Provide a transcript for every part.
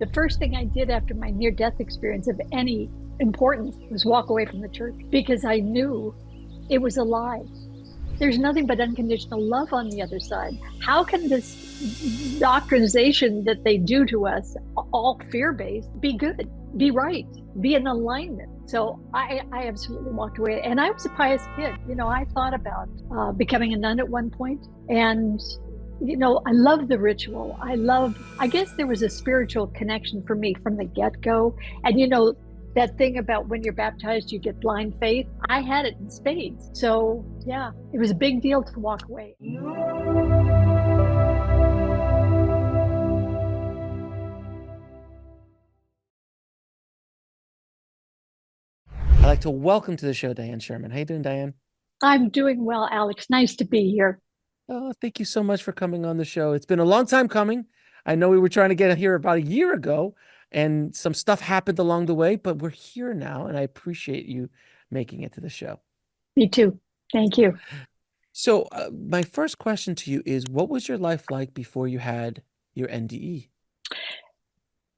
The first thing I did after my near-death experience of any importance was walk away from the church because I knew it was a lie. There's nothing but unconditional love on the other side. How can this doctrinization that they do to us, all fear-based, be good, be right, be in alignment? So I absolutely walked away. And I was a pious kid. I thought about becoming a nun at one point. And I love the ritual. I guess there was a spiritual connection for me from the get-go. And that thing about when you're baptized, you get blind faith. I had it in spades. So yeah, it was a big deal to walk away. I'd like to welcome to the show, Dianne Sherman. How you doing, Dianne? I'm doing well, Alex. Nice to be here. Oh, thank you so much for coming on the show. It's been a long time coming. I know we were trying to get here about a year ago, and some stuff happened along the way, but we're here now, and I appreciate you making it to the show. Me too. Thank you. So my first question to you is, what was your life like before you had your NDE?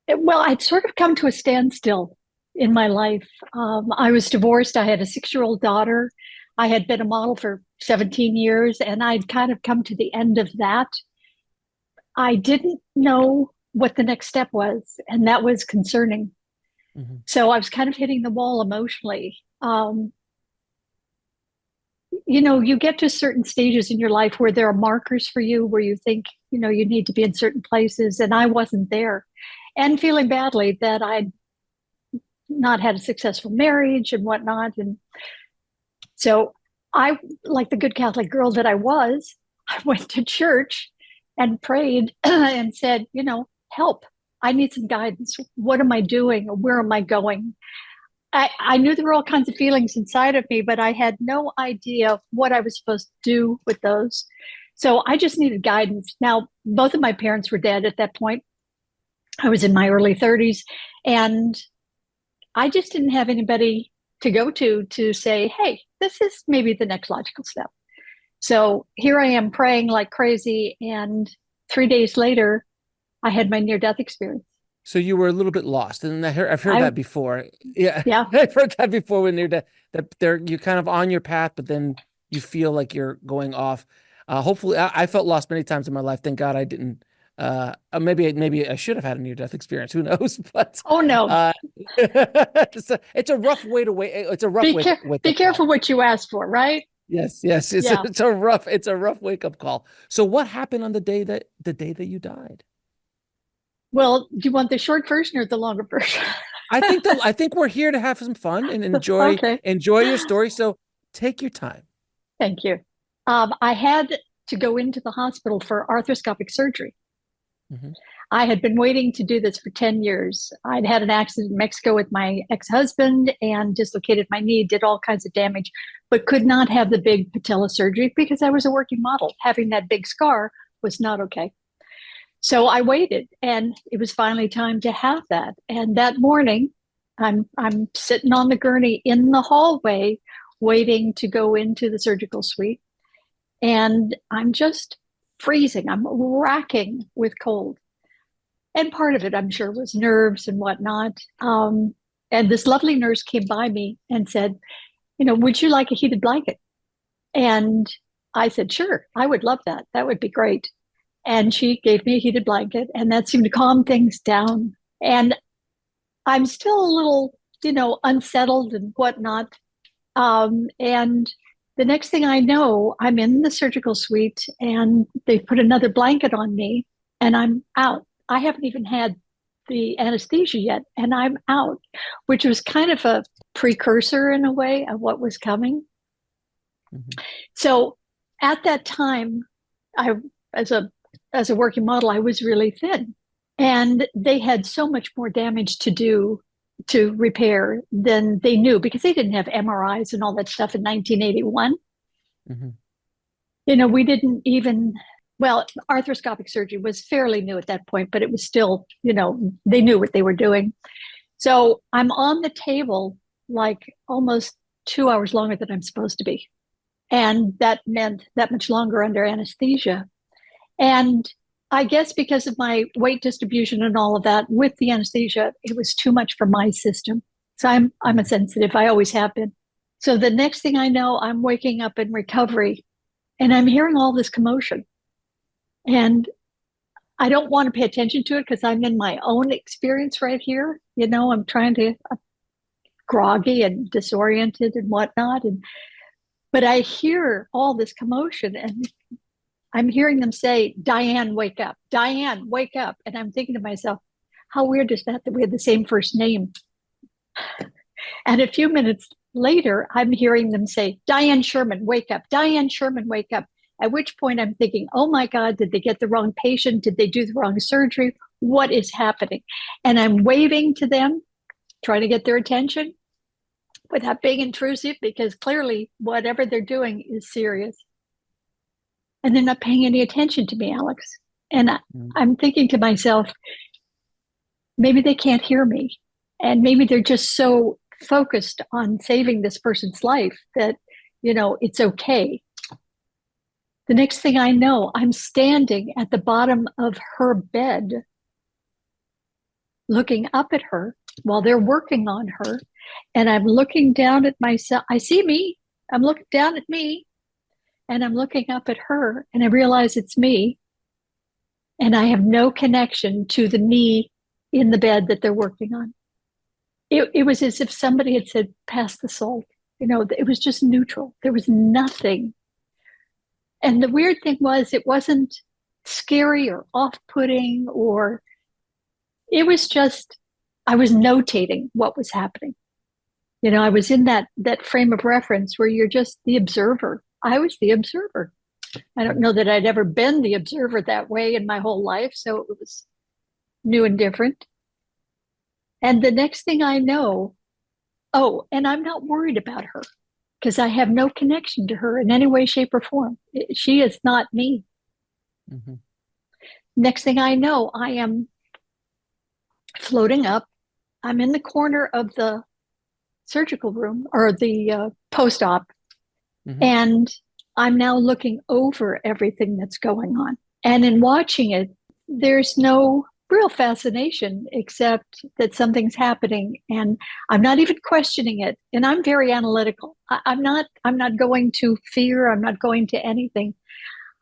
Well, I'd sort of come to a standstill in my life. I was divorced. I had a 6-year-old daughter. I had been a model for 17 years, and I'd kind of come to the end of that. I didn't know what the next step was, and that was concerning. Mm-hmm. So I was kind of hitting the wall emotionally. You get to certain stages in your life where there are markers for you, where you think, you need to be in certain places, and I wasn't there. And feeling badly that I'd not had a successful marriage and whatnot. And so I, like the good Catholic girl that I was, I went to church and prayed and said, help. I need some guidance. What am I doing? Where am I going? I knew there were all kinds of feelings inside of me, but I had no idea what I was supposed to do with those. So I just needed guidance. Now, both of my parents were dead at that point. I was in my early 30s, and I just didn't have anybody to go to say, hey, this is maybe the next logical step. So here I am praying like crazy. And 3 days later, I had my near-death experience. So you were a little bit lost, and I've heard that before. Yeah, I've heard that before when you're you're kind of on your path, but then you feel like you're going off. Hopefully, I felt lost many times in my life. Thank God I didn't. Maybe I should have had a near-death experience. Who knows? But oh no, it's a rough way to wait. It's a rough way. Be careful what you ask for, right? Yes. It's a rough wake-up call. So what happened on the day that you died? Well, do you want the short version or the longer version? I think we're here to have some fun and enjoy your story. So take your time. Thank you. I had to go into the hospital for arthroscopic surgery. Mm-hmm. I had been waiting to do this for 10 years. I'd had an accident in Mexico with my ex-husband and dislocated my knee, did all kinds of damage, but could not have the big patella surgery because I was a working model. Having that big scar was not okay. So I waited, and it was finally time to have that. And that morning, I'm sitting on the gurney in the hallway, waiting to go into the surgical suite. And I'm just freezing. I'm racking with cold. And part of it, I'm sure, was nerves and whatnot. And this lovely nurse came by me and said, would you like a heated blanket? And I said, sure, I would love that. That would be great. And she gave me a heated blanket, and that seemed to calm things down. And I'm still a little, unsettled and whatnot. And the next thing I know, I'm in the surgical suite, and they put another blanket on me, and I'm out. I haven't even had the anesthesia yet, and I'm out, which was kind of a precursor in a way of what was coming. Mm-hmm. So at that time, as a working model, I was really thin, and they had so much more damage to do to repair than they knew because they didn't have MRIs and all that stuff in 1981. Mm-hmm. We didn't even, arthroscopic surgery was fairly new at that point, but it was still, they knew what they were doing. So I'm on the table like almost 2 hours longer than I'm supposed to be. And that meant that much longer under anesthesia. And I guess because of my weight distribution and all of that with the anesthesia, it was too much for my system. So I'm a sensitive. I always have been. So the next thing I know, I'm waking up in recovery and I'm hearing all this commotion. And I don't want to pay attention to it because I'm in my own experience right here. You know, I'm trying to groggy and disoriented and whatnot. But I hear all this commotion and I'm hearing them say, Dianne, wake up. Dianne, wake up. And I'm thinking to myself, how weird is that we had the same first name? And a few minutes later, I'm hearing them say, Dianne Sherman, wake up. Dianne Sherman, wake up. At which point I'm thinking, oh my God, did they get the wrong patient? Did they do the wrong surgery? What is happening? And I'm waving to them, trying to get their attention without being intrusive, because clearly whatever they're doing is serious. And they're not paying any attention to me, Alex. And I'm thinking to myself, maybe they can't hear me. And maybe they're just so focused on saving this person's life that, you know, it's okay. The next thing I know, I'm standing at the bottom of her bed, looking up at her while they're working on her. And I'm looking down at myself. I see me. I'm looking down at me. And I'm looking up at her and I realize it's me. And I have no connection to the me in the bed that they're working on. It was as if somebody had said, pass the salt. You know, it was just neutral. There was nothing. And the weird thing was, it wasn't scary or off-putting, or it was just, I was notating what was happening. You know, I was in that frame of reference where you're just the observer. I was the observer. I don't know that I'd ever been the observer that way in my whole life. So it was new and different. And the next thing I know, oh, and I'm not worried about her because I have no connection to her in any way, shape, or form. She is not me. Mm-hmm. Next thing I know, I am floating up. I'm in the corner of the surgical room or the post-op. Mm-hmm. And I'm now looking over everything that's going on. And in watching it, there's no real fascination except that something's happening and I'm not even questioning it. And I'm very analytical. I'm not going to fear. I'm not going to anything.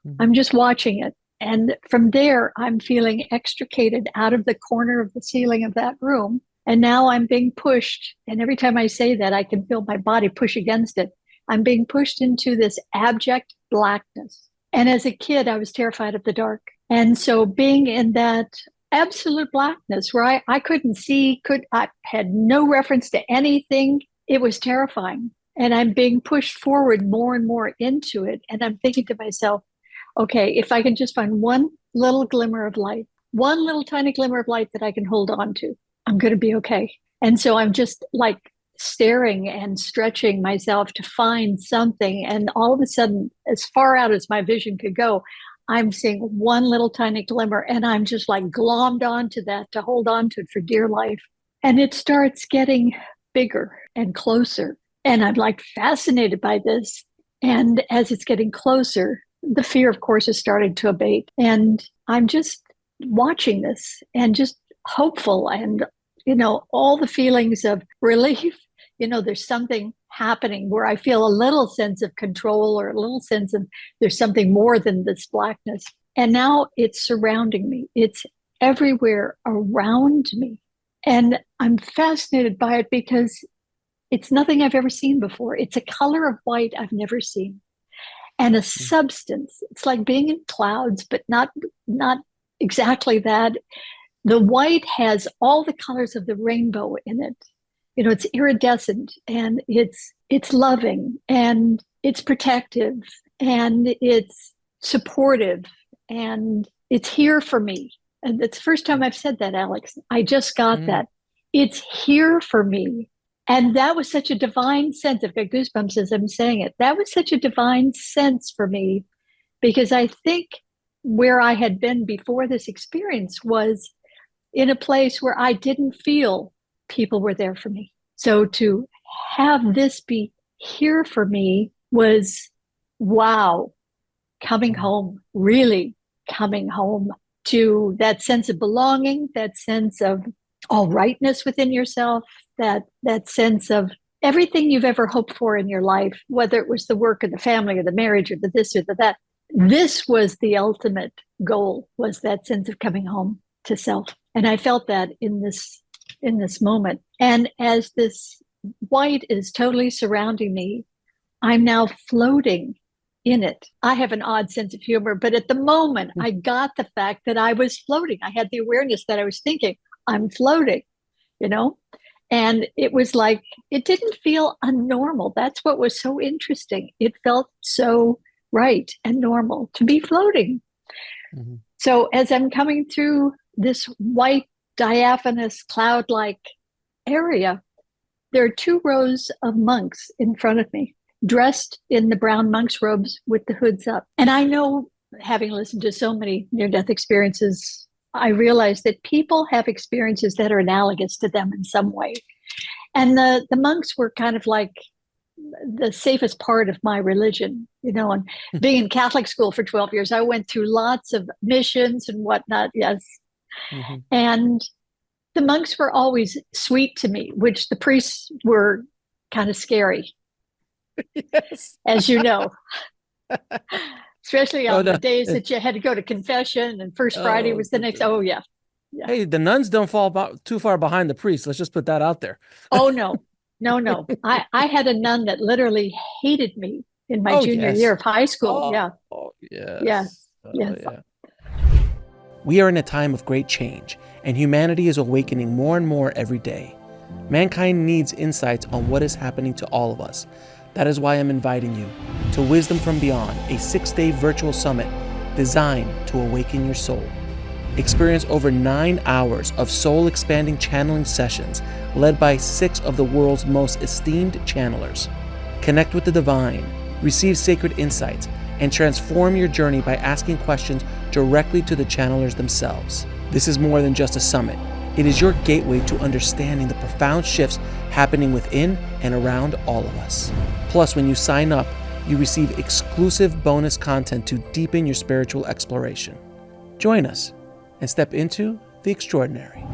Mm-hmm. I'm just watching it. And from there, I'm feeling extricated out of the corner of the ceiling of that room. And now I'm being pushed. And every time I say that, I can feel my body push against it. I'm being pushed into this abject blackness. And as a kid, I was terrified of the dark. And so being in that absolute blackness where I couldn't see, I had no reference to anything, it was terrifying. And I'm being pushed forward more and more into it. And I'm thinking to myself, okay, if I can just find one little glimmer of light, one little tiny glimmer of light that I can hold on to, I'm going to be okay. And so I'm just like staring and stretching myself to find something. And all of a sudden, as far out as my vision could go, I'm seeing one little tiny glimmer and I'm just like glommed onto that to hold on to it for dear life. And it starts getting bigger and closer. And I'm like fascinated by this. And as it's getting closer, the fear, of course, is starting to abate. And I'm just watching this and just hopeful and, you know, all the feelings of relief. You know, there's something happening where I feel a little sense of control or a little sense of there's something more than this blackness. And now it's surrounding me. It's everywhere around me. And I'm fascinated by it because it's nothing I've ever seen before. It's a color of white I've never seen. And a substance. It's like being in clouds, but not exactly that. The white has all the colors of the rainbow in it. You know, it's iridescent and it's loving and it's protective and it's supportive and it's here for me. And it's the first time I've said that, Alex. I just got that. It's here for me. And that was such a divine sense. I've got goosebumps as I'm saying it. That was such a divine sense for me because I think where I had been before this experience was in a place where I didn't feel people were there for me. So to have this be here for me was, wow, coming home, really coming home. to that sense of belonging, that sense of all rightness within yourself, that sense of everything you've ever hoped for in your life, whether it was the work or the family or the marriage or the this or the that. This was the ultimate goal, was that sense of coming home to self. And I felt that in this moment. And as this white is totally surrounding me, I'm now floating in it. I have an odd sense of humor, but at the moment I got the fact that I was floating. I had the awareness that I was thinking, I'm floating, you know? And it was like, it didn't feel unnormal. That's what was so interesting. It felt so right and normal to be floating. Mm-hmm. So as I'm coming through this white, diaphanous, cloud-like area, there are 2 rows of monks in front of me, dressed in the brown monk's robes with the hoods up. And I know, having listened to so many near-death experiences, I realized that people have experiences that are analogous to them in some way. And the monks were kind of like the safest part of my religion, you know, and being in Catholic school for 12 years, I went through lots of missions and whatnot. Yes. Mm-hmm. And the monks were always sweet to me, which the priests were kind of scary. Yes. As you know, especially on the days that you had to go to confession and First Friday was the next. Oh, yeah. Yeah. Hey, the nuns don't fall too far behind the priests. Let's just put that out there. Oh, no. No. I had a nun that literally hated me in my junior year of high school. Yeah. Oh, yes. Yes. Yes. Yeah. We are in a time of great change, and humanity is awakening more and more every day. Mankind needs insights on what is happening to all of us. That is why I'm inviting you to Wisdom from Beyond, a 6-day virtual summit designed to awaken your soul. Experience over 9 hours of soul-expanding channeling sessions led by 6 of the world's most esteemed channelers. Connect with the divine, receive sacred insights, and transform your journey by asking questions directly to the channelers themselves. This is more than just a summit. It is your gateway to understanding the profound shifts happening within and around all of us. Plus, when you sign up, you receive exclusive bonus content to deepen your spiritual exploration. Join us and step into the extraordinary.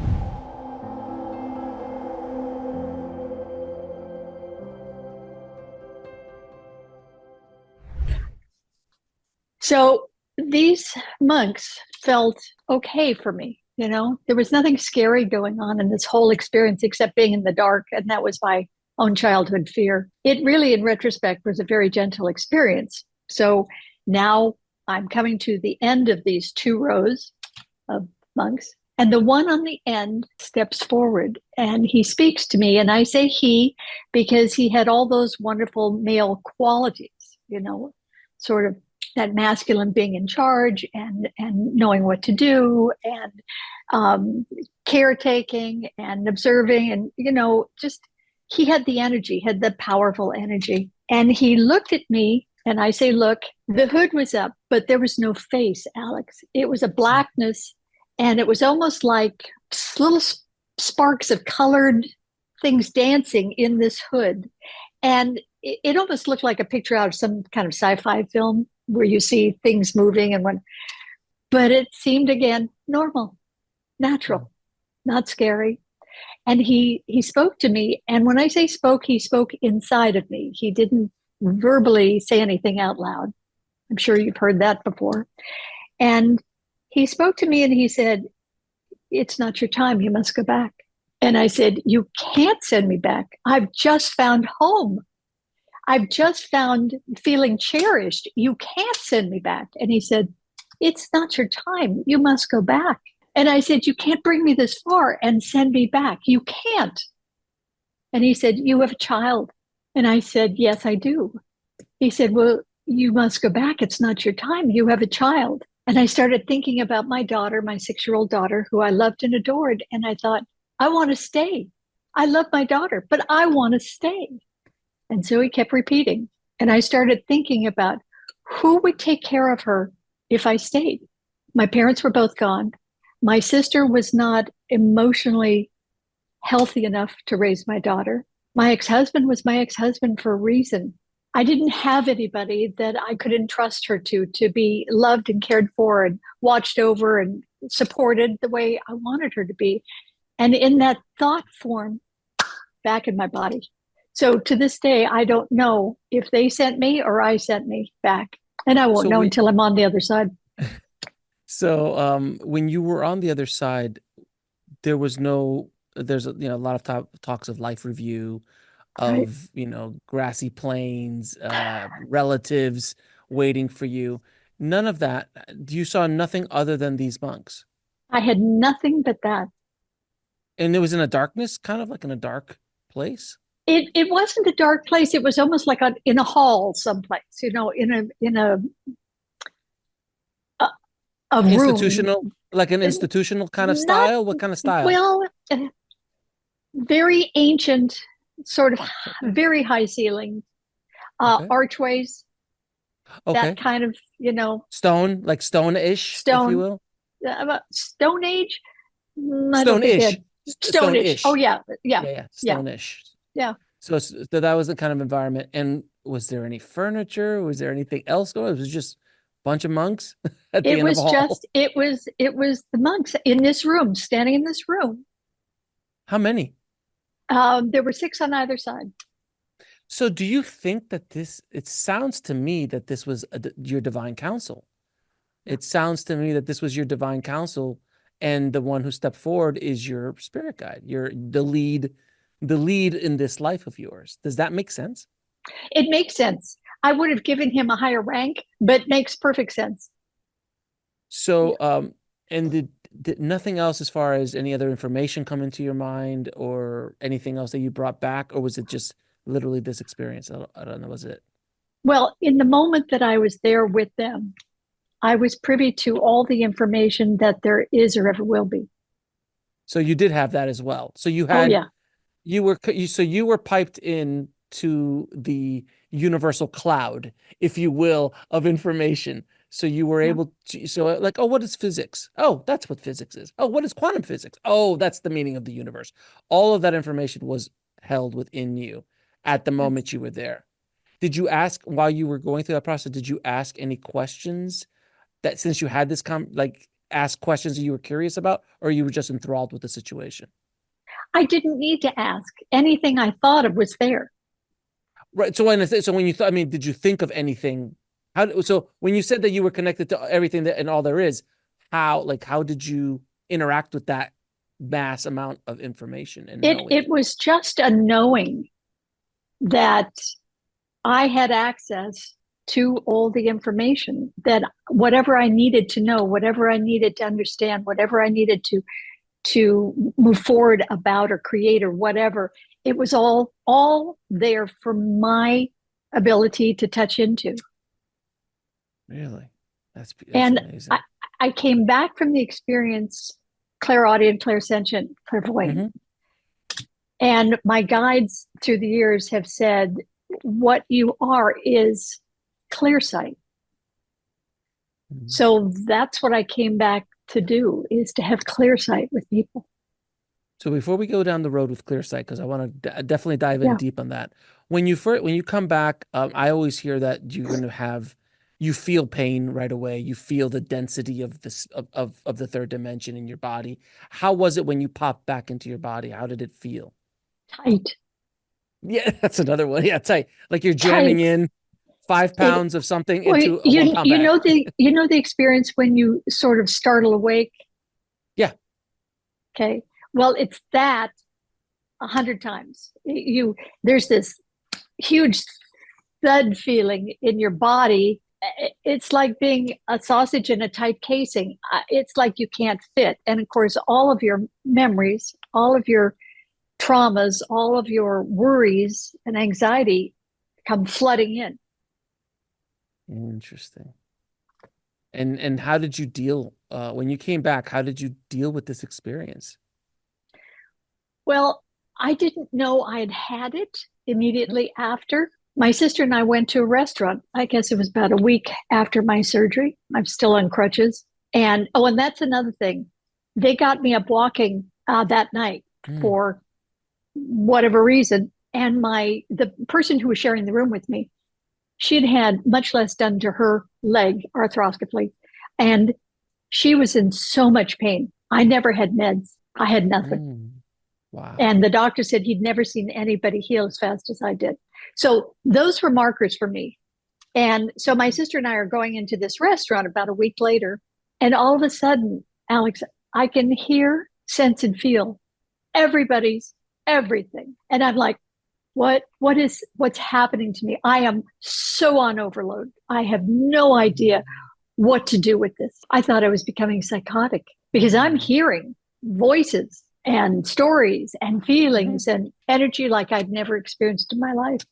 So these monks felt okay for me. You know, there was nothing scary going on in this whole experience except being in the dark. And that was my own childhood fear. It really, in retrospect, was a very gentle experience. So now I'm coming to the end of these 2 rows of monks. And the one on the end steps forward and he speaks to me. And I say he because he had all those wonderful male qualities, you know, sort of that masculine being in charge and knowing what to do and caretaking and observing. And, you know, just he had the energy, had the powerful energy. And he looked at me and I say, look, the hood was up, but there was no face, Alex. It was a blackness. And it was almost like little sparks of colored things dancing in this hood. And it almost looked like a picture out of some kind of sci-fi film where you see things moving but it seemed again normal, natural, not scary. And he spoke to me. And when I say spoke, he spoke inside of me. He didn't verbally say anything out loud. I'm sure you've heard that before. And he spoke to me and he said, it's not your time. You must go back. And I said, you can't send me back. I've just found home. I've just found feeling cherished. You can't send me back. And he said, it's not your time. You must go back. And I said, you can't bring me this far and send me back. You can't. And he said, you have a child. And I said, yes, I do. He said, well, you must go back. It's not your time. You have a child. And I started thinking about my daughter, my 6-year-old daughter, who I loved and adored. And I thought, I want to stay. I love my daughter, but I want to stay. And so he kept repeating. And I started thinking about who would take care of her if I stayed. My parents were both gone. My sister was not emotionally healthy enough to raise my daughter. My ex-husband was my ex-husband for a reason. I didn't have anybody that I could entrust her to be loved and cared for and watched over and supported the way I wanted her to be. And in that thought form, back in my body. So to this day, I don't know if they sent me or I sent me back. And I won't know until I'm on the other side. So when you were on the other side, there's a lot of talks of life review, of grassy plains, relatives waiting for you. None of that. You saw nothing other than these monks. I had nothing but that. And it was in a darkness, kind of like in a dark place. It wasn't a dark place. It was almost like in a hall someplace, in a institutional room. Like an institutional kind of style. What kind of style? Well, very ancient, sort of very high ceiling, Okay. archways. Okay. That kind of, stone, like stone-ish, if you will. Stone Age. Stone-ish. Stone-ish. Oh yeah. Stone-ish. Yeah. So that was the kind of environment. And was there any furniture? Was there anything else going on? It was just a bunch of monks at the end of the hall. It was the monks in this room, standing in this room. How many? There were 6 on either side. So do you think that it sounds to me that this was your divine counsel. It sounds to me that this was your divine counsel, and the one who stepped forward is your spirit guide. You're the lead in this life of yours. Does that make sense? It makes sense. I would have given him a higher rank, but makes perfect sense. So, and did nothing else, as far as any other information, come into your mind, or anything else that you brought back, or was it just literally this experience? I don't know. Was it? Well, in the moment that I was there with them, I was privy to all the information that there is or ever will be. So you did have that as well. So you had, you were piped in to the universal cloud, if you will, of information. So you were able to, like, oh, what is physics? Oh, that's what physics is. Oh, what is quantum physics? Oh, that's the meaning of the universe. All of that information was held within you at the moment you were there. Did you ask, while you were going through that process, did you ask any questions that, since you had this, ask questions that you were curious about, or you were just enthralled with the situation? I didn't need to ask. Anything I thought of was there. Right. So when you thought, did you think of anything? So when you said that you were connected to everything and all there is, how did you interact with that mass amount of information? And it was just a knowing that I had access to all the information, that whatever I needed to know, whatever I needed to understand, whatever I needed to move forward about or create or whatever, it was all there for my ability to touch into. Really? That's and amazing. I came back from the experience clairaudient, clairsentient, clairvoyant. Mm-hmm. And my guides through the years have said, what you are is clear sight. Mm-hmm. So that's what I came back to do, is to have clear sight with people. So before we go down the road with clear sight, because I want to definitely dive in deep on that. When you come back, I always hear that you're going to you feel pain right away. You feel the density of this of the third dimension in your body. How was it when you popped back into your body? How did it feel? Tight. Yeah, that's another one. Yeah, tight. Like you're jamming in 5 pounds of something into a 1 pound bag. You know the experience when you sort of startle awake? Yeah. Okay. Well, it's that 100 times. There's this huge thud feeling in your body. It's like being a sausage in a tight casing. It's like you can't fit. And of course, all of your memories, all of your traumas, all of your worries and anxiety come flooding in. Interesting. And how did you deal, when you came back, how did you deal with this experience? Well, I didn't know I'd had it immediately after. My sister and I went to a restaurant. I guess it was about a week after my surgery. I'm still on crutches. And that's another thing. They got me up walking that night for whatever reason. And the person who was sharing the room with me She'd had much less done to her leg, arthroscopy, and she was in so much pain. I never had meds. I had nothing. Wow. And the doctor said he'd never seen anybody heal as fast as I did. So those were markers for me. And so my sister and I are going into this restaurant about a week later. And all of a sudden, Alex, I can hear, sense, and feel everybody's everything. And I'm like, what's happening to me? I am so on overload. I have no idea what to do with this. I thought I was becoming psychotic because I'm hearing voices and stories and feelings and energy like I'd never experienced in my life.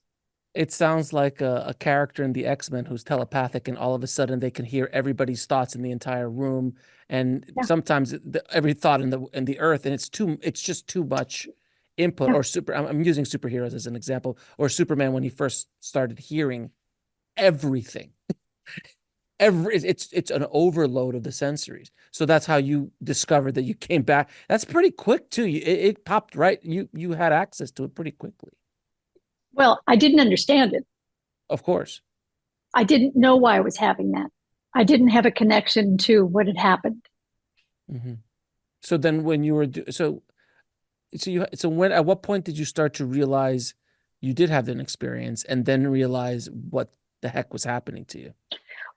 It sounds like a character in the X-Men who's telepathic, and all of a sudden they can hear everybody's thoughts in the entire room. And sometimes every thought in the earth, and it's just too much input. Or I'm using superheroes as an example, or Superman when he first started hearing everything. It's an overload of the sensories. So that's how you discovered that you came back. That's pretty quick too. It popped right. You had access to it pretty quickly. Well, I didn't understand it. Of course. I didn't know why I was having that. I didn't have a connection to what had happened. So then when you were when at what point did you start to realize you did have an experience, and then realize what the heck was happening to you?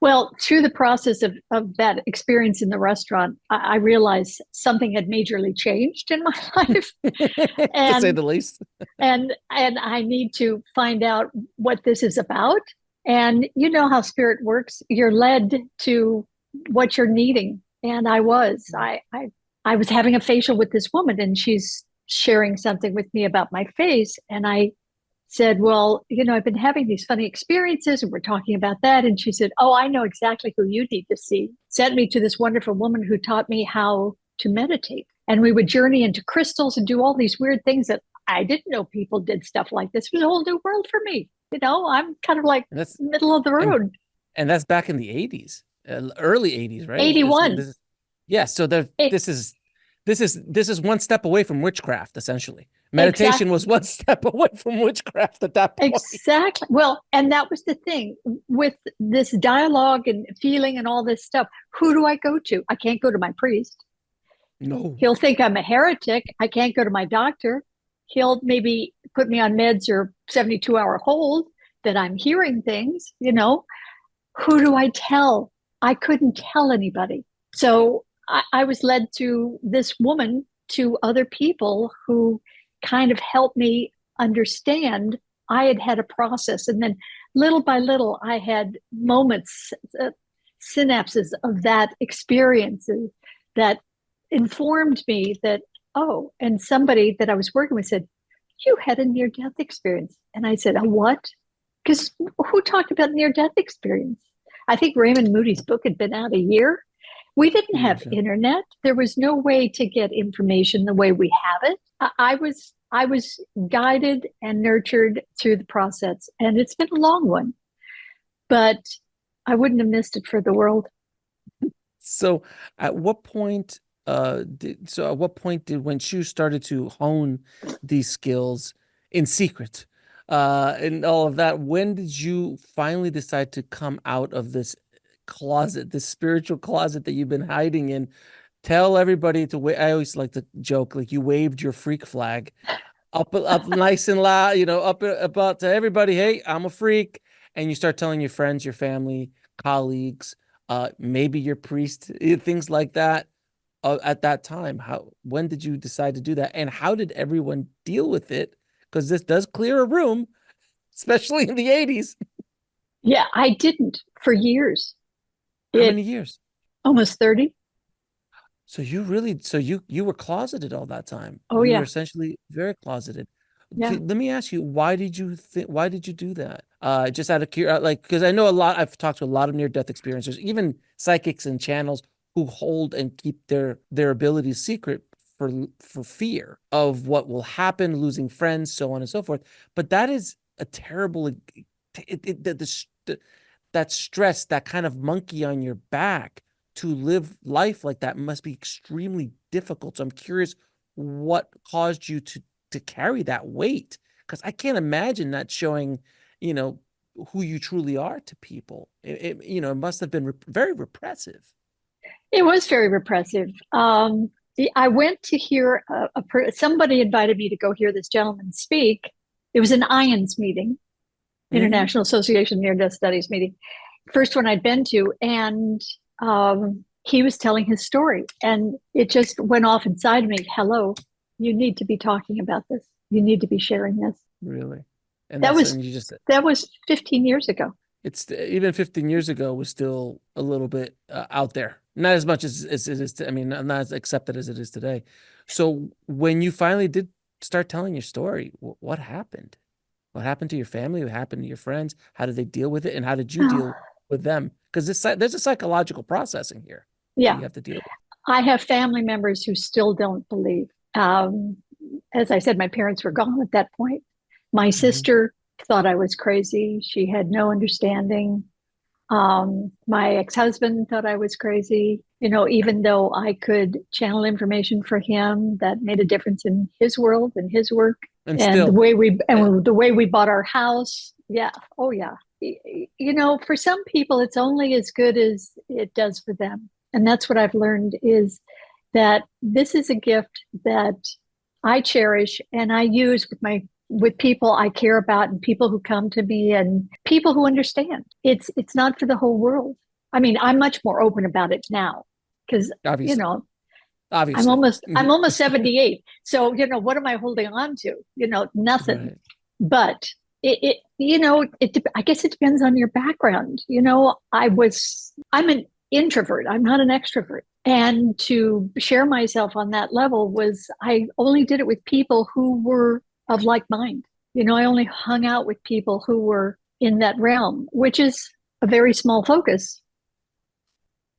Well, through the process of that experience in the restaurant, I realized something had majorly changed in my life. To say the least. and I need to find out what this is about. And you know how spirit works. You're led to what you're needing. And I was having a facial with this woman, and she's sharing something with me about my face. And I said, well, I've been having these funny experiences, and we're talking about that. And she said, oh, I know exactly who you need to see. Sent me to this wonderful woman who taught me how to meditate. And we would journey into crystals and do all these weird things that I didn't know people did stuff like this. It was a whole new world for me. I'm kind of like middle of the road. And that's back in the 80s, early 80s, right? 81. So this is one step away from witchcraft, essentially. Meditation was one step away from witchcraft at that point. Exactly. Well, and that was the thing with this dialogue and feeling and all this stuff. Who do I go to? I can't go to my priest. No. He'll think I'm a heretic. I can't go to my doctor. He'll maybe put me on meds or 72-hour hold that I'm hearing things, Who do I tell? I couldn't tell anybody. So I was led to this woman, to other people who kind of helped me understand. I had a process, and then little by little I had moments, synapses of that experiences that informed me that, oh, and somebody that I was working with said, you had a near-death experience. And I said, a what? Because who talked about near-death experience? I think Raymond Moody's book had been out a year. We didn't have internet. There was no way to get information the way we have it. I was guided and nurtured through the process, and it's been a long one, but I wouldn't have missed it for the world. So at what point did when you started to hone these skills in secret, and all of that, when did you finally decide to come out of this closet, this spiritual closet that you've been hiding in? Tell everybody to wait. I always like to joke, like you waved your freak flag up nice and loud, up about to everybody, hey, I'm a freak. And you start telling your friends, your family, colleagues, maybe your priest, things like that. At that time, when did you decide to do that, and how did everyone deal with it? Because this does clear a room, especially in the 80s. Yeah, I didn't for years. How many years? Almost 30. So you were closeted all that time. Oh, you yeah. were essentially very closeted. Yeah. Let me ask you, why did you do that? Just out of curiosity, because I know I've talked to a lot of near-death experiencers, even psychics and channels, who hold and keep their abilities secret for fear of what will happen, losing friends, so on and so forth. But that is a terrible, that stress, that kind of monkey on your back, to live life like that must be extremely difficult. So I'm curious what caused you to carry that weight, because I can't imagine not showing, who you truly are to people. It must have been very repressive. It was very repressive. I went to hear somebody invited me to go hear this gentleman speak. It was an IANS meeting, International Association of Near-Death Studies meeting, first one I'd been to, and he was telling his story, and it just went off inside me. Hello, you need to be talking about this. You need to be sharing this. Really, and that was and you just that was 15 years ago. It's even 15 years ago was still a little bit out there, not as much as it is. I mean, not as accepted as it is today. So when you finally did start telling your story, what happened? What happened to your family? What happened to your friends? How did they deal with it? And how did you deal with them? Because there's a psychological processing here that you have to deal with. I have family members who still don't believe. As I said, my parents were gone at that point. My sister thought I was crazy. She had no understanding. My ex-husband thought I was crazy. Even though I could channel information for him that made a difference in his world and his work. And the way we bought our house. Yeah. Oh yeah. For some people, it's only as good as it does for them. And that's what I've learned, is that this is a gift that I cherish and I use with people I care about and people who come to me and people who understand. It's not for the whole world. I mean, I'm much more open about it now because, Obviously. I'm almost 78. So, what am I holding on to? Nothing. Right. But I guess it depends on your background. I'm an introvert. I'm not an extrovert. And to share myself on that level I only did it with people who were of like mind. I only hung out with people who were in that realm, which is a very small focus.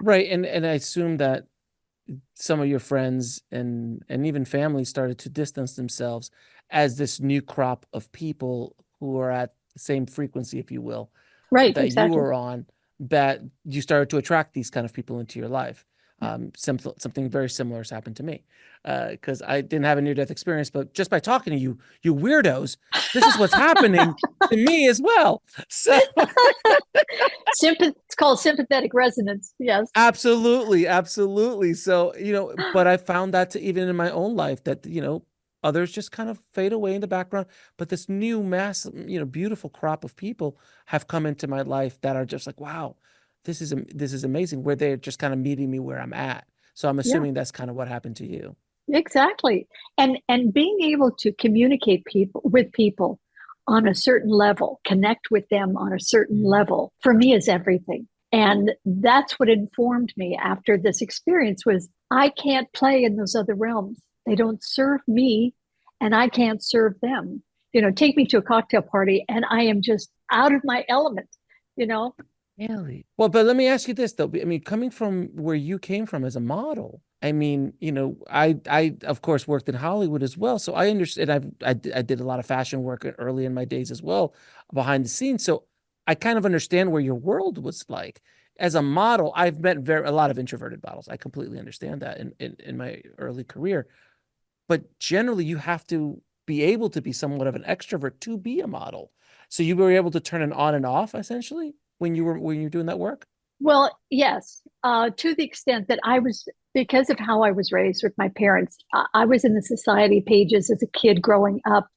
Right. And I assume that some of your friends and even family started to distance themselves as this new crop of people who are at the same frequency, if you will, right, that exactly. you were on, that you started to attract these kind of people into your life. Something very similar has happened to me, because I didn't have a near-death experience, but just by talking to you weirdos, this is what's happening to me as well. So it's called sympathetic resonance. Yes, absolutely. So, but I found that even in my own life that, others just kind of fade away in the background, but this new mass, beautiful crop of people have come into my life that are just like, wow, this is amazing, where they're just kind of meeting me where I'm at. So I'm assuming that's kind of what happened to you. Exactly. And being able to communicate with people on a certain level, connect with them on a certain level, for me is everything. And that's what informed me after this experience was I can't play in those other realms. They don't serve me and I can't serve them. Take me to a cocktail party and I am just out of my element, Really? Well, but let me ask you this though. I mean, coming from where you came from as a model, I mean, I of course worked in Hollywood as well, so I understand. I did a lot of fashion work early in my days as well, behind the scenes. So I kind of understand where your world was like. As a model, I've met a lot of introverted models. I completely understand that in my early career. But generally, you have to be able to be somewhat of an extrovert to be a model. So you were able to turn it on and off essentially when you were doing that work? Well, yes, to the extent that because of how I was raised with my parents, I was in the society pages as a kid growing up,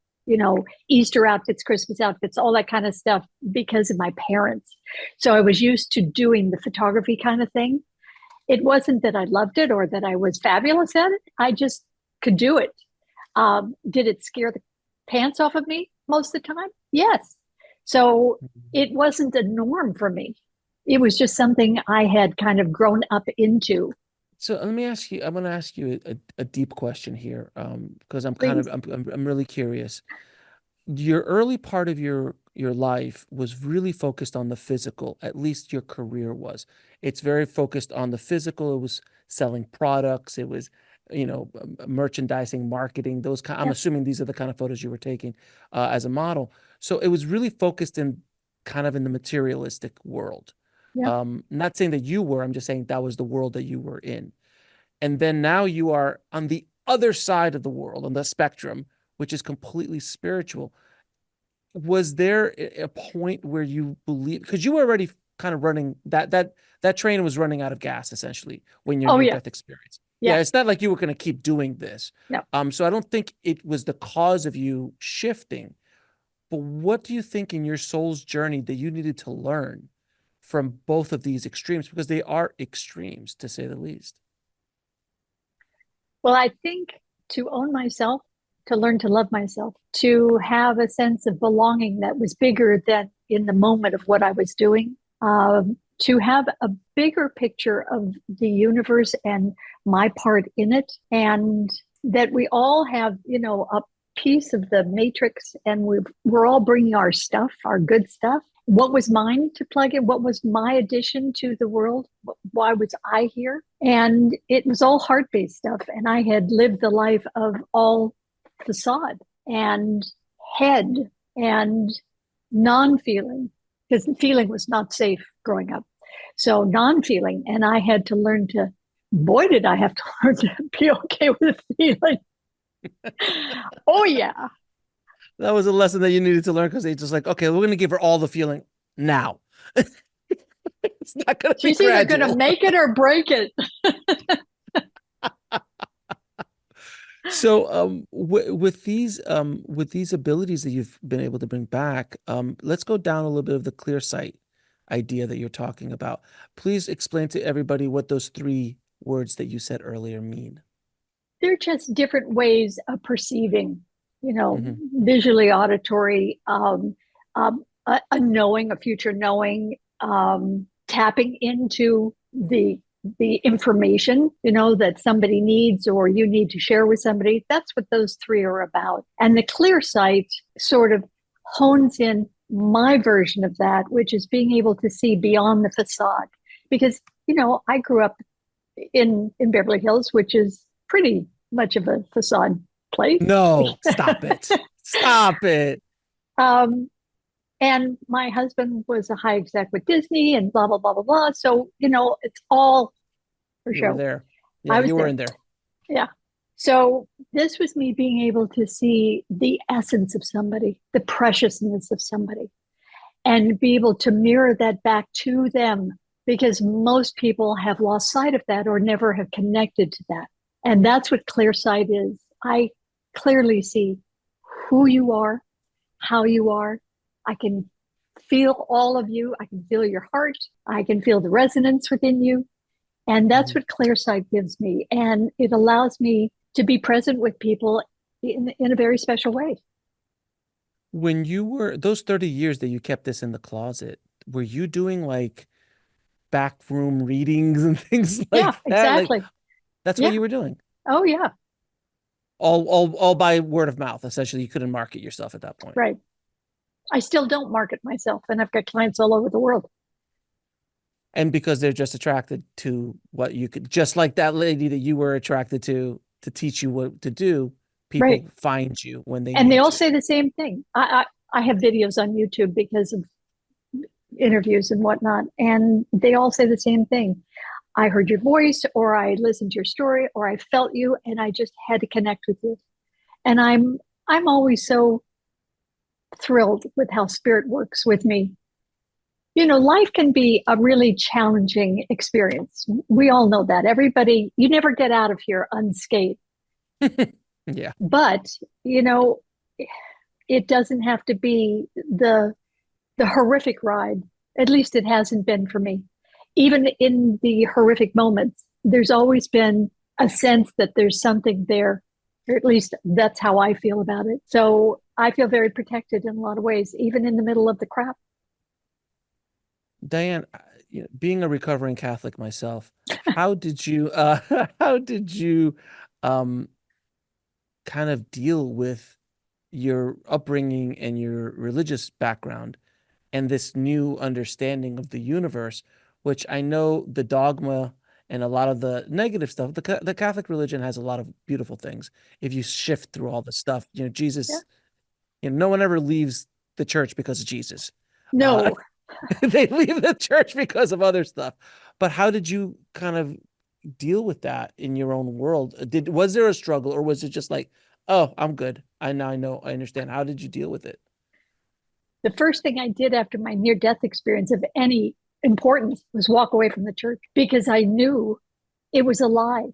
Easter outfits, Christmas outfits, all that kind of stuff because of my parents. So I was used to doing the photography kind of thing. It wasn't that I loved it or that I was fabulous at it. I just could do it. Did it scare the pants off of me most of the time? Yes. So it wasn't a norm for me. It was just something I had kind of grown up into. So let me ask you, I'm going to ask you a deep question here, because I'm really curious. Your early part of your life was really focused on the physical, at least your career was. It's very focused on the physical. It was selling products. It was, merchandising, marketing, those kind. I'm assuming these are the kind of photos you were taking as a model. So it was really focused in the materialistic world. Not saying that you were, I'm just saying that was the world that you were in. And then now you are on the other side of the world, on the spectrum, which is completely spiritual. Was there a point where you believe, because you were already kind of running that train was running out of gas essentially when your Oh near yeah. death experience. Yeah. Yeah, it's not like you were going to keep doing this. No. So I don't think it was the cause of you shifting. But what do you think in your soul's journey that you needed to learn from both of these extremes? Because they are extremes, to say the least. Well, I think to own myself, to learn to love myself, to have a sense of belonging that was bigger than in the moment of what I was doing, to have a bigger picture of the universe and my part in it, and that we all have, a piece of the matrix, and we're all bringing our stuff, our good stuff. What was mine to plug in? What was my addition to the world? Why was I here? And it was all heart based stuff. And I had lived the life of all facade and head and non feeling, because the feeling was not safe growing up. So non feeling. And I had to learn to, boy, did I have to learn to be okay with feeling. Oh, yeah. That was a lesson that you needed to learn, because they just like, okay, we're going to give her all the feeling now. It's not going to be She's either going to gradual. make it or break it. So with these abilities that you've been able to bring back, let's go down a little bit of the clear sight idea that you're talking about. Please explain to everybody what those 3 words that you said earlier mean. They're just different ways of perceiving, Mm-hmm. visually, auditory, a knowing, a future knowing, tapping into the information, that somebody needs or you need to share with somebody. That's what those 3 are about. And the clear sight sort of hones in my version of that, which is being able to see beyond the facade. Because, I grew up in Beverly Hills, which is pretty much of a facade place. No, stop it. Stop it. And my husband was a high exec with Disney and blah, blah, blah, blah, blah. So, it's all for You were show. there. Yeah, I was you were there. in there. Yeah. So this was me being able to see the essence of somebody, the preciousness of somebody, and be able to mirror that back to them, because most people have lost sight of that or never have connected to that. And that's what clear sight is. I clearly see who you are, how you are. I can feel all of you. I can feel your heart. I can feel the resonance within you. And that's what clear sight gives me. And it allows me to be present with people in a very special way. When you were, those 30 years that you kept this in the closet, were you doing like backroom readings and things like Yeah, that? Like, exactly. that's what Yeah. you were doing. Oh, yeah. All by word of mouth. Essentially, you couldn't market yourself at that point. Right. I still don't market myself, and I've got clients all over the world. And because they're just attracted to what you could, just like that lady that you were attracted to teach you what to do, people Right. find you when they And they need all you. say the same thing. I have videos on YouTube because of interviews and whatnot, and they all say the same thing. I heard your voice, or I listened to your story, or I felt you, and I just had to connect with you. And I'm always so thrilled with how spirit works with me. Life can be a really challenging experience. We all know that. Everybody, you never get out of here unscathed. Yeah. But, it doesn't have to be the horrific ride. At least it hasn't been for me. Even in the horrific moments, there's always been a sense that there's something there, or at least that's how I feel about it. So I feel very protected in a lot of ways, even in the middle of the crap. Dianne, being a recovering Catholic myself, how did you how did you um kind of deal with your upbringing and your religious background and this new understanding of the universe, which I know the dogma and a lot of the negative stuff, the Catholic religion has a lot of beautiful things. If you shift through all the stuff, Yeah. Jesus, no one ever leaves the church because of Jesus. No. They leave the church because of other stuff. But how did you kind of deal with that in your own world? Was there a struggle, or was it just like, oh, I'm good. I know, I understand. How did you deal with it? The first thing I did after my near-death experience of any importance was walk away from the church because I knew it was a lie.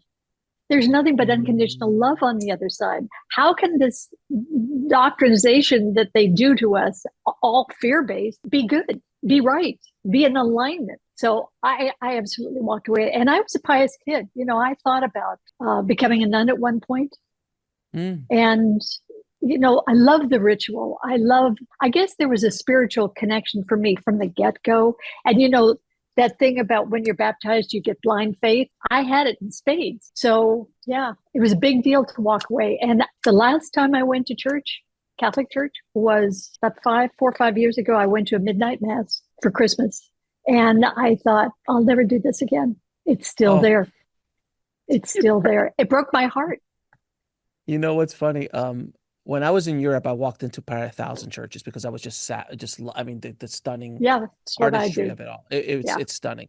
There's nothing but unconditional love on the other side. How can this doctrinization that they do to us, all fear-based, be good, be right, be in alignment? So I absolutely walked away. And I was a pious kid. You know, I thought about becoming a nun at one point. And, you know, I love the ritual. I guess there was a spiritual connection for me from the get-go. And, you know, that thing about when you're baptized, you get blind faith. I had it in spades. So yeah, it was a big deal to walk away. And the last time I went to church, Catholic church, was about 4 or 5 years ago. I went to a midnight mass for Christmas. And I thought, I'll never do this again. It's still there. It's still there. It broke my heart. You know what's funny? When I was in Europe, I walked into probably 1,000 churches because I was I mean, the stunning artistry of it all. It's stunning.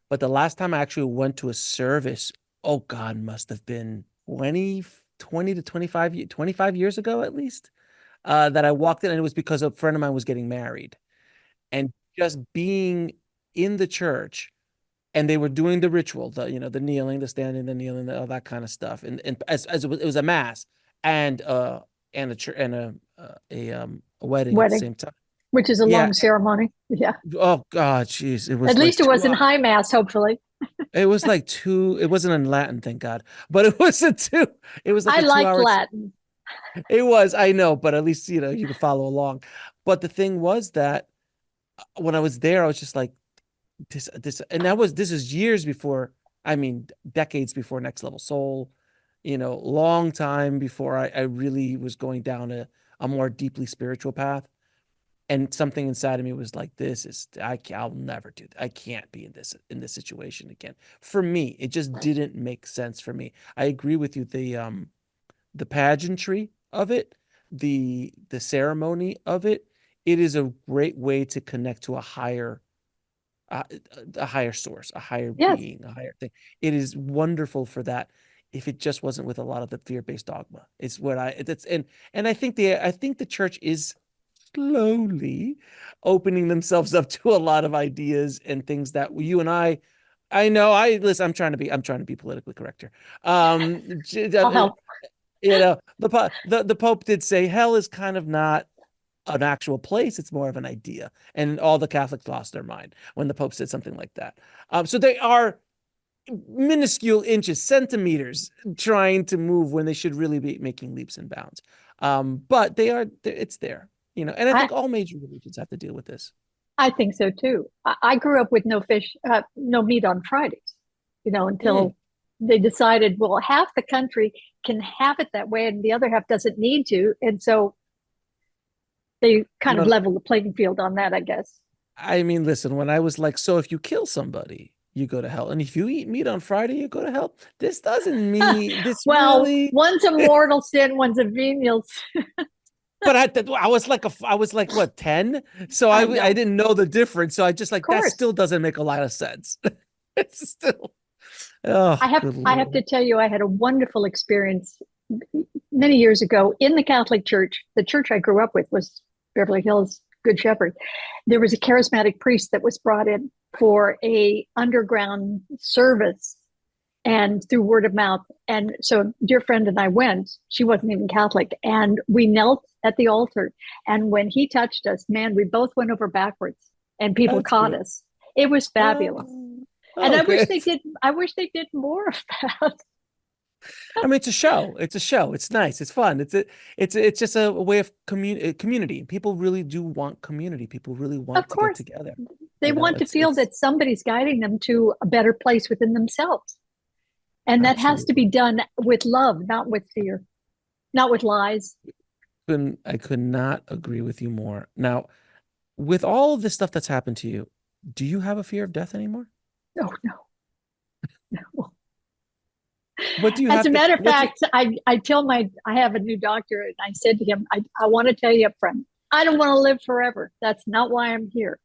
But the last time I actually went to a service, oh God, must have been 20 to 25 years ago, at least, that I walked in, and it was because a friend of mine was getting married. And just being in the church, and they were doing the ritual, the kneeling, the standing, the kneeling, all that kind of stuff. And as it was a mass and a wedding at the same time, which is a long ceremony. Yeah. Oh God, jeez, it was. At least it wasn't high mass. Hopefully, it was like 2. It wasn't in Latin, thank God, but it was a 2. It was like I liked Latin. It was, I know, but at least you could follow along. But the thing was that when I was there, I was just like, this, and this is years before. I mean, decades before Next Level Soul. Long time before I really was going down a more deeply spiritual path. And something inside of me was like, I'll never do that. I can't be in this situation again. For me, it just didn't make sense for me. I agree with you. The pageantry of it, the ceremony of it, it is a great way to connect to a higher source, a higher being, a higher thing. It is wonderful for that. If it just wasn't with a lot of the fear-based dogma, and I think the church is slowly opening themselves up to a lot of ideas and things that you and I know. Listen, I'm trying to be politically correct here. I'll help. The Pope did say hell is kind of not an actual place, it's more of an idea, and all the Catholics lost their mind when the Pope said something like that. So they are minuscule inches, centimeters, trying to move when they should really be making leaps and bounds. But it's there, and I think all major religions have to deal with this. I think so too. I grew up with no meat on Fridays, until they decided, well, half the country can have it that way and the other half doesn't need to. And so they kind of level the playing field on that, I guess. I mean, listen, when I was like, so if you kill somebody, you go to hell, and if you eat meat on Friday, you go to hell. This doesn't mean this. Well, really... one's a mortal sin, one's a venial sin. But I was like what, 10? So I didn't know the difference. So I just like, that still doesn't make a lot of sense. It's still. Oh, I have to tell you, I had a wonderful experience many years ago in the Catholic Church. The church I grew up with was Beverly Hills Good Shepherd. There was a charismatic priest that was brought in for a underground service, and through word of mouth. And so a dear friend and I went. She wasn't even Catholic, and we knelt at the altar. And when he touched us, man, we both went over backwards, and people caught us. It was fabulous. And I wish they did more of that. I mean, it's a show. It's nice. It's fun. It's just a way of community. People really do want community. People really want to get together. They want to feel that somebody's guiding them to a better place within themselves. And that has to be done with love, not with fear, not with lies. I could not agree with you more. Now, with all of this stuff that's happened to you, do you have a fear of death anymore? Oh, no. What do you As a matter of fact, I have a new doctor, and I said to him, I want to tell you up front, I don't want to live forever. That's not why I'm here.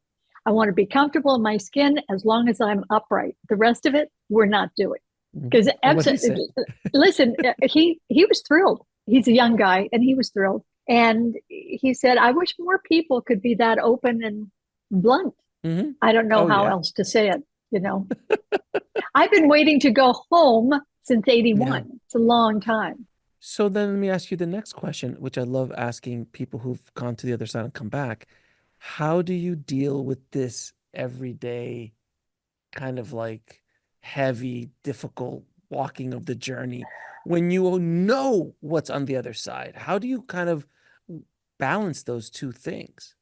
I want to be comfortable in my skin as long as I'm upright. The rest of it, we're not doing. Because listen, he was thrilled. He's a young guy, and he was thrilled. And he said, I wish more people could be that open and blunt. Mm-hmm. I don't know Oh how yeah. else to say it, you know. I've been waiting to go home since Yeah. 81. It's a long time. So then let me ask you the next question, which I love asking people who've gone to the other side and come back. How do you deal with this everyday kind of like heavy, difficult walking of the journey when you know what's on the other side? How do you kind of balance those two things?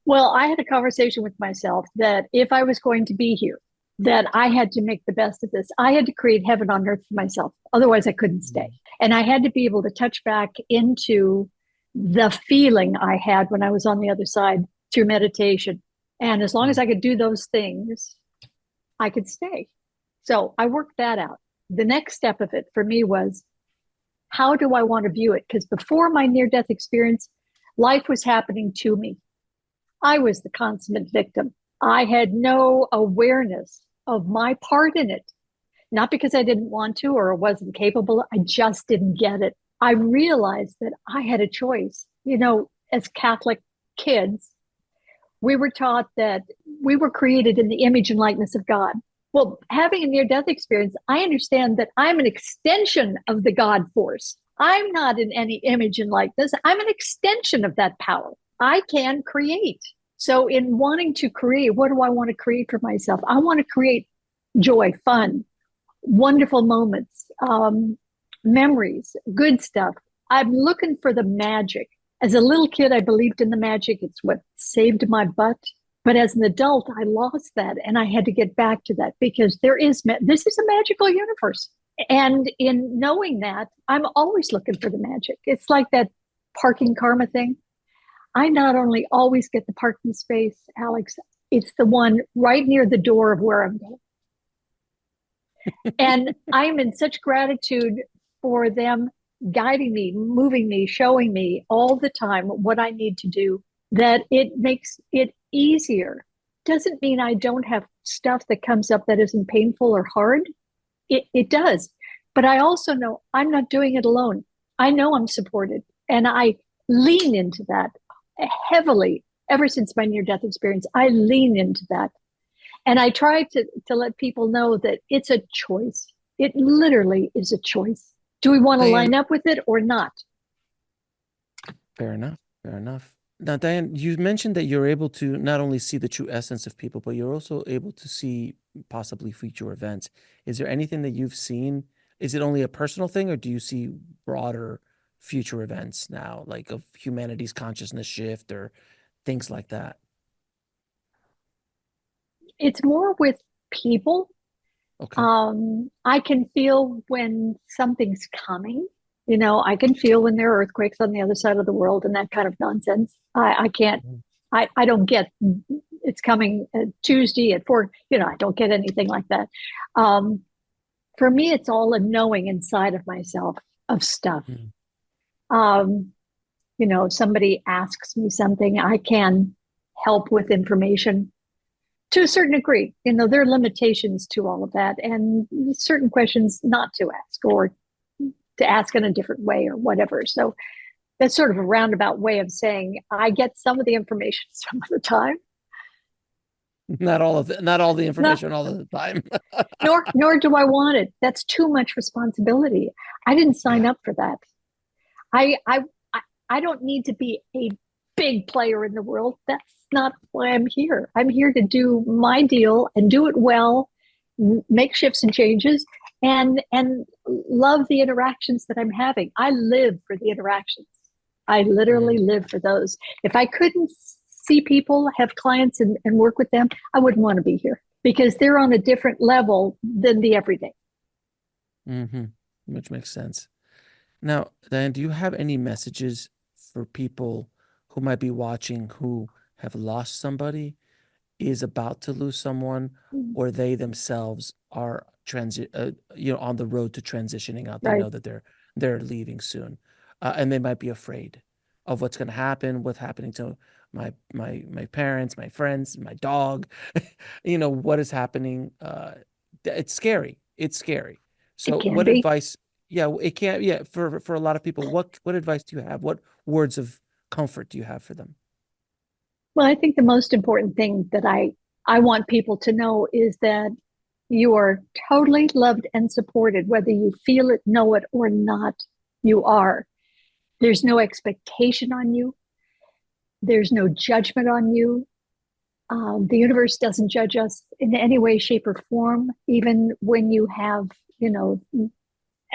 Well, I had a conversation with myself that if I was going to be here, that I had to make the best of this. I had to create heaven on earth for myself. Otherwise, I couldn't stay. And I had to be able to touch back into the feeling I had when I was on the other side through meditation. And as long as I could do those things, I could stay. So I worked that out. The next step of it for me was, how do I want to view it? Because before my near death experience, life was happening to me. I was the consummate victim. I had no awareness of my part in it. Not because I didn't want to or wasn't capable, I just didn't get it. I realized that I had a choice. You know, as Catholic kids, we were taught that we were created in the image and likeness of God. Well, having a near death experience, I understand that I'm an extension of the God force. I'm not in any image and likeness. I'm an extension of that power. I can create. So, in wanting to create, what do I want to create for myself? I want to create joy, fun, wonderful moments, memories, good stuff. I'm looking for the magic. As a little kid, I believed in the magic. It's what saved my butt. But as an adult, I lost that and I had to get back to that because this is a magical universe. And in knowing that, I'm always looking for the magic. It's like that parking karma thing. I not only always get the parking space, Alex, it's the one right near the door of where I'm going. And I'm in such gratitude for them guiding me, moving me, showing me all the time what I need to do, that it makes it easier. Doesn't mean I don't have stuff that comes up that isn't painful or hard. It does. But I also know I'm not doing it alone. I know I'm supported. And I lean into that heavily ever since my near death experience. I lean into that. And I try to let people know that it's a choice. It literally is a choice. Do we want to line up with it or not? Fair enough. Fair enough. Now, Dianne, you mentioned that you're able to not only see the true essence of people, but you're also able to see possibly future events. Is there anything that you've seen? Is it only a personal thing, or do you see broader future events now, like of humanity's consciousness shift or things like that? It's more with people. Okay. I can feel when something's coming. You know, I can feel when there are earthquakes on the other side of the world and that kind of nonsense. I can't, I don't get it's coming Tuesday at 4, you know, I don't get anything like that. For me, it's all a knowing inside of myself of stuff. You know, somebody asks me something, I can help with information to a certain degree. You know, there are limitations to all of that and certain questions not to ask or to ask in a different way or whatever. So that's sort of a roundabout way of saying I get some of the information some of the time. Not all the information all of the time. nor do I want it. That's too much responsibility. I didn't sign up for that. I don't need to be a big player in the world. That's not why I'm here. I'm here to do my deal and do it well, make shifts and changes, and love the interactions that I'm having. I live for the interactions. I literally live for those. If I couldn't see people, have clients, and work with them, I wouldn't want to be here because they're on a different level than the everyday. Which makes sense. Now, Dianne, do you have any messages for people who might be watching who have lost somebody, is about to lose someone, or they themselves are on the road to transitioning out? They know that they're leaving soon, and they might be afraid of what's going to happen, what's happening to my parents, my friends, my dog. You know what is happening. It's scary. It's scary. So, what advice? Yeah, it can't. Yeah, for a lot of people, what advice do you have? What words of comfort do you have for them? Well, I think the most important thing that I want people to know is that you are totally loved and supported, whether you feel it, know it, or not. You are. There's no expectation on you. There's no judgment on you. The universe doesn't judge us in any way, shape, or form. Even when you have,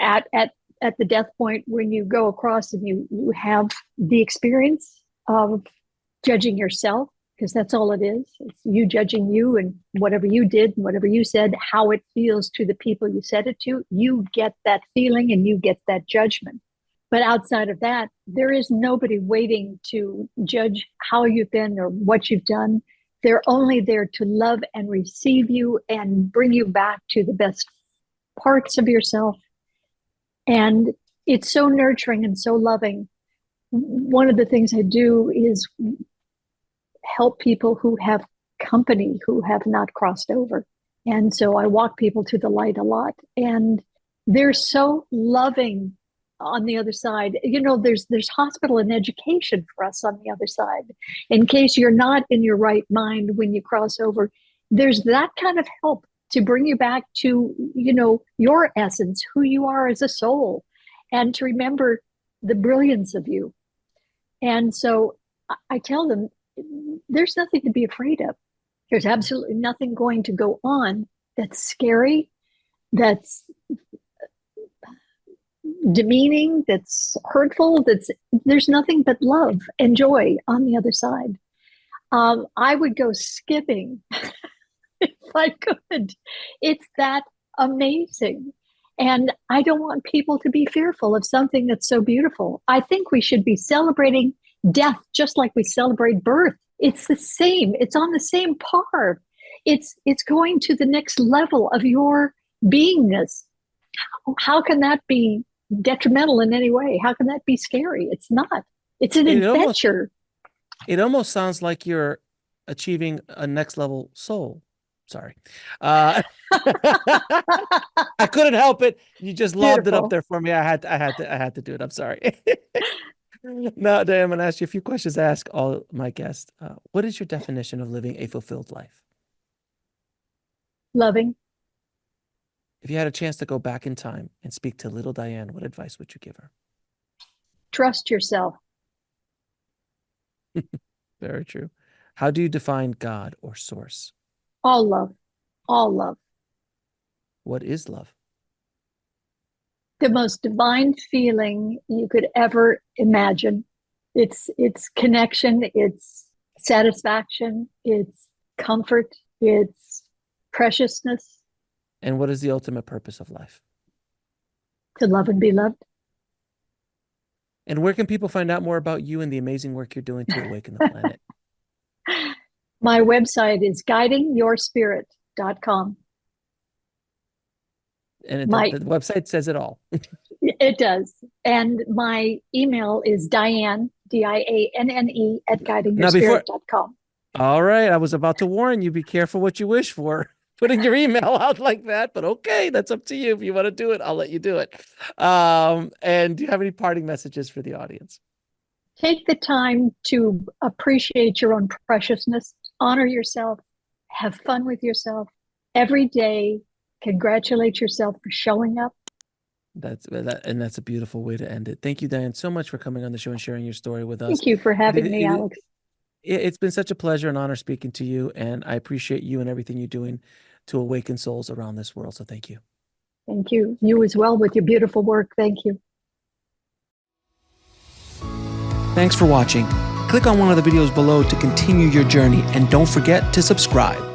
at the death point, when you go across and you have the experience of judging yourself, because that's all it is. It's you judging you and whatever you did and whatever you said, how it feels to the people you said it to. You get that feeling and you get that judgment. But outside of that, there is nobody waiting to judge how you've been or what you've done. They're only there to love and receive you and bring you back to the best parts of yourself. And it's so nurturing and so loving. One of the things I do is help people who have company, who have not crossed over. And so I walk people to the light a lot. And they're so loving on the other side. There's hospital and education for us on the other side. In case you're not in your right mind when you cross over, there's that kind of help to bring you back to, your essence, who you are as a soul, and to remember the brilliance of you. And so I tell them, there's nothing to be afraid of. There's absolutely nothing going to go on that's scary, that's demeaning, that's hurtful, there's nothing but love and joy on the other side. I would go skipping if I could. It's that amazing. And I don't want people to be fearful of something that's so beautiful. I think we should be celebrating death just like we celebrate birth. It's the same. It's on the same par. It's going to the next level of your beingness. How can that be detrimental in any way? How can that be scary? It's not. It's an adventure. It almost sounds like you're achieving a next level soul. Sorry. I couldn't help it. You just lobbed it up there for me. I had to do it. I'm sorry. Now, Dianne, I'm going to ask you a few questions I ask all my guests. What is your definition of living a fulfilled life? Loving. If you had a chance to go back in time and speak to little Dianne, what advice would you give her? Trust yourself. Very true. How do you define God or source? All love. All love. What is love? The most divine feeling you could ever imagine. It's connection, it's satisfaction, it's comfort, it's preciousness. And what is the ultimate purpose of life? To love and be loved. And where can people find out more about you and the amazing work you're doing to awaken the planet? My website is guidingyourspirit.com. And the website says it all. It does. And my email is Dianne, Dianne, at guidingyourspirit.com. All right. I was about to warn you, be careful what you wish for. Putting your email out like that, but okay, that's up to you. If you want to do it, I'll let you do it. And do you have any parting messages for the audience? Take the time to appreciate your own preciousness, honor yourself, have fun with yourself every day. Congratulate yourself for showing up. That's a beautiful way to end it. Thank you, Dianne, so much for coming on the show and sharing your story with us. Thank you for having me, Alex. It's been such a pleasure and honor speaking to you, and I appreciate you and everything you're doing to awaken souls around this world. So thank you. Thank you. You as well with your beautiful work. Thank you. Thanks for watching. Click on one of the videos below to continue your journey, and don't forget to subscribe.